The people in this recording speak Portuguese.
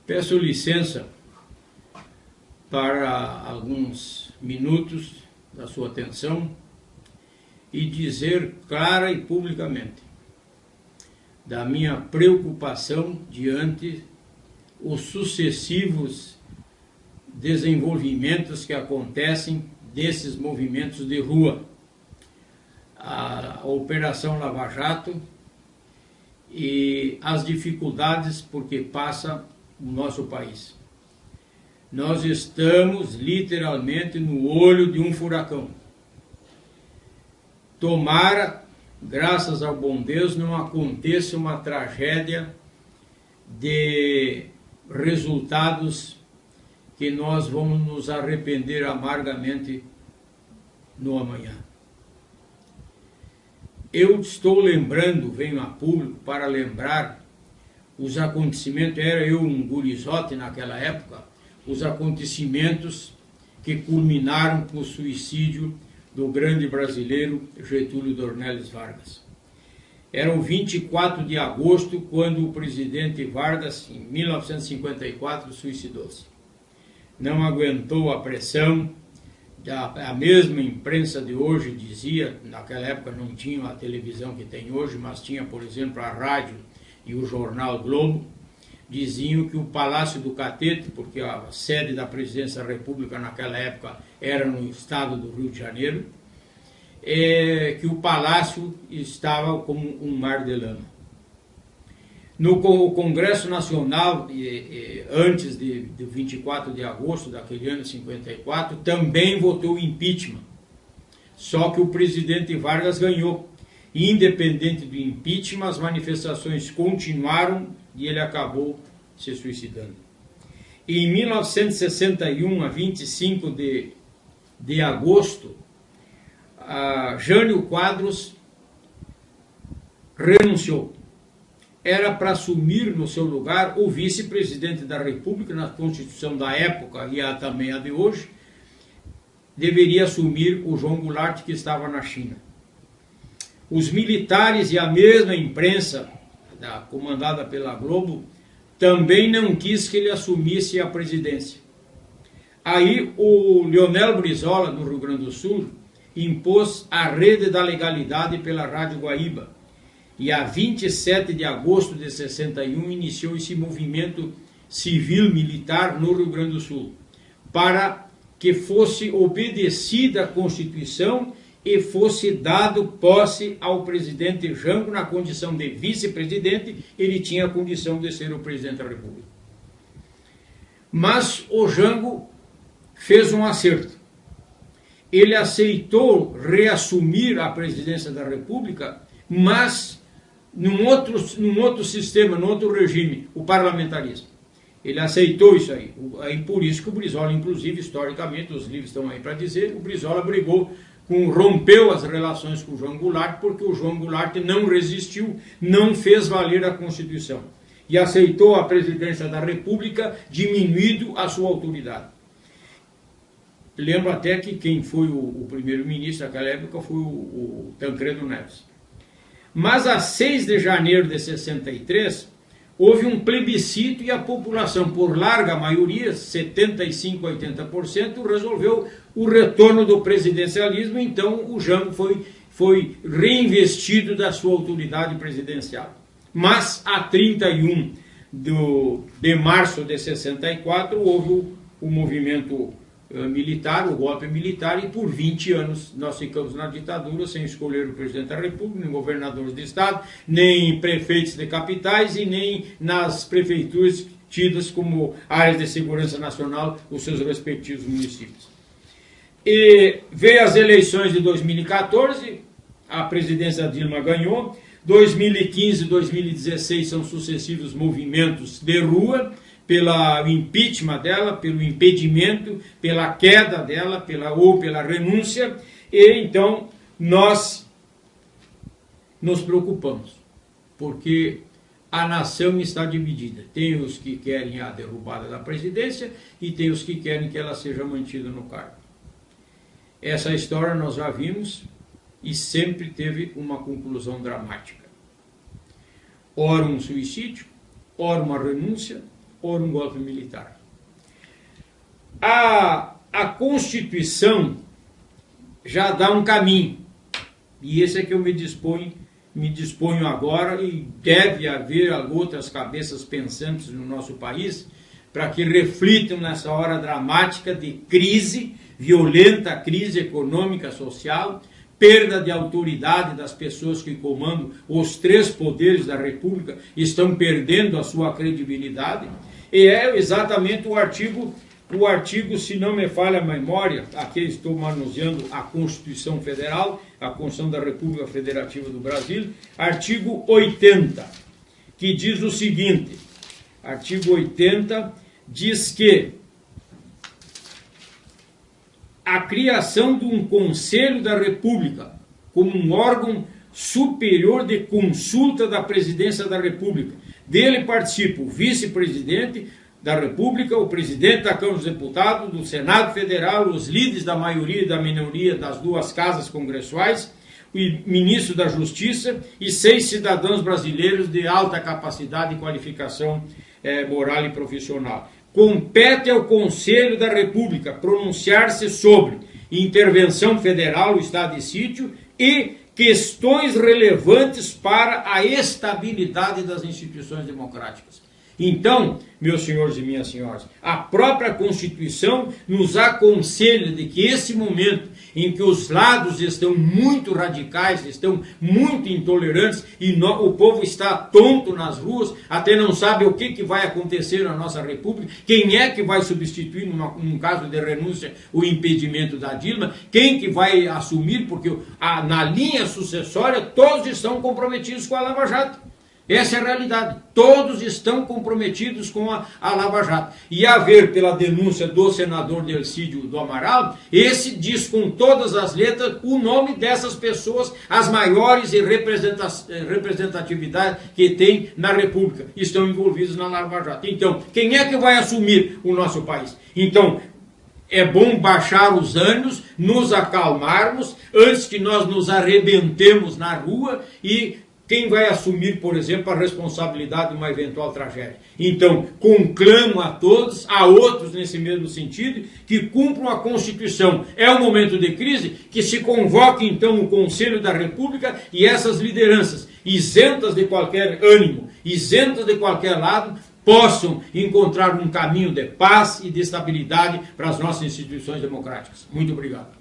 Peço licença para alguns minutos da sua atenção e dizer clara e publicamente da minha preocupação diante os sucessivos desenvolvimentos que acontecem desses movimentos de rua. A Operação Lava Jato e as dificuldades por que passa o nosso país. Nós estamos literalmente no olho de um furacão. Tomara, graças ao bom Deus, não aconteça uma tragédia de resultados que nós vamos nos arrepender amargamente no amanhã. Eu estou lembrando, venho a público para lembrar os acontecimentos, era eu um gurizote naquela época, os acontecimentos que culminaram com o suicídio do grande brasileiro Getúlio Dornelles Vargas. Era o 24 de agosto, quando o presidente Vargas, em 1954, suicidou-se. Não aguentou a pressão, a mesma imprensa de hoje dizia, naquela época não tinha a televisão que tem hoje, mas tinha, por exemplo, a rádio e o jornal Globo, diziam que o Palácio do Catete, porque a sede da Presidência da República naquela época era no estado do Rio de Janeiro, que o palácio estava como um mar de lama. No Congresso Nacional, antes do 24 de agosto daquele ano de 54, também votou impeachment. Só que o presidente Vargas ganhou. Independente do impeachment, as manifestações continuaram e ele acabou se suicidando. E em 1961, a 25 de agosto, Jânio Quadros renunciou. Era para assumir no seu lugar o vice-presidente da República, na Constituição da época e também a de hoje, deveria assumir o João Goulart, que estava na China. Os militares e a mesma imprensa, comandada pela Globo, também não quis que ele assumisse a presidência. Aí o Leonel Brizola, no Rio Grande do Sul, impôs a rede da legalidade pela Rádio Guaíba. E a 27 de agosto de 61 iniciou esse movimento civil-militar no Rio Grande do Sul, para que fosse obedecida a Constituição e fosse dado posse ao presidente Jango na condição de vice-presidente. Ele tinha a condição de ser o presidente da República. Mas o Jango fez um acerto. Ele aceitou reassumir a presidência da República, mas num outro sistema, num outro regime, o parlamentarismo. Ele aceitou isso aí. Aí por isso que o Brizola, inclusive, historicamente, os livros estão aí para dizer, o Brizola rompeu as relações com o João Goulart, porque o João Goulart não resistiu, não fez valer a Constituição. E aceitou a presidência da República, diminuindo a sua autoridade. Lembro até que quem foi o primeiro-ministro naquela época foi o Tancredo Neves. Mas a 6 de janeiro de 63, houve um plebiscito e a população, por larga maioria, 75% a 80%, resolveu o retorno do presidencialismo. Então o Jango foi reinvestido da sua autoridade presidencial. Mas a 31 de março de 64 houve o movimento militar, o golpe militar, e por 20 anos nós ficamos na ditadura sem escolher o presidente da República, nem governadores de estado, nem prefeitos de capitais e nem nas prefeituras tidas como áreas de segurança nacional os seus respectivos municípios. E veio as eleições de 2014, a presidência da Dilma ganhou. 2015 e 2016 são sucessivos movimentos de rua, pelo impeachment dela, pelo impedimento, pela queda dela, pela renúncia, e então nós nos preocupamos, porque a nação está dividida. Tem os que querem a derrubada da presidência e tem os que querem que ela seja mantida no cargo. Essa história nós já vimos e sempre teve uma conclusão dramática. Ora um suicídio, ora uma renúncia, ou um golpe militar. A Constituição já dá um caminho, e esse é que eu me disponho agora, e deve haver outras cabeças pensantes no nosso país, para que reflitam nessa hora dramática de crise, violenta crise econômica, social, perda de autoridade das pessoas que comandam os três poderes da República, estão perdendo a sua credibilidade, e é exatamente o artigo, se não me falha a memória, aqui estou manuseando a Constituição Federal, a Constituição da República Federativa do Brasil, artigo 80, que diz o seguinte, artigo 80 diz que a criação de um Conselho da República como um órgão superior de consulta da Presidência da República. Dele participa o vice-presidente da República, o presidente da Câmara dos Deputados, do Senado Federal, os líderes da maioria e da minoria das duas casas congressuais, o ministro da Justiça e 6 cidadãos brasileiros de alta capacidade e qualificação moral e profissional. Compete ao Conselho da República pronunciar-se sobre intervenção federal, o estado de sítio e questões relevantes para a estabilidade das instituições democráticas. Então, meus senhores e minhas senhoras, a própria Constituição nos aconselha de que esse momento em que os lados estão muito radicais, estão muito intolerantes e o povo está tonto nas ruas, até não sabe o que vai acontecer na nossa República, quem é que vai substituir num caso de renúncia o impedimento da Dilma, quem que vai assumir, porque na linha sucessória todos estão comprometidos com a Lava Jato. Essa é a realidade. Todos estão comprometidos com a Lava Jato. E a ver pela denúncia do senador Delcídio do Amaral, esse diz com todas as letras o nome dessas pessoas, as maiores e representatividade que tem na República, estão envolvidos na Lava Jato. Então, quem é que vai assumir o nosso país? Então, é bom baixar os ânimos, nos acalmarmos, antes que nós nos arrebentemos na rua e quem vai assumir, por exemplo, a responsabilidade de uma eventual tragédia? Então, conclamo a todos, a outros nesse mesmo sentido, que cumpram a Constituição. É um momento de crise, que se convoque então o Conselho da República e essas lideranças, isentas de qualquer ânimo, isentas de qualquer lado, possam encontrar um caminho de paz e de estabilidade para as nossas instituições democráticas. Muito obrigado.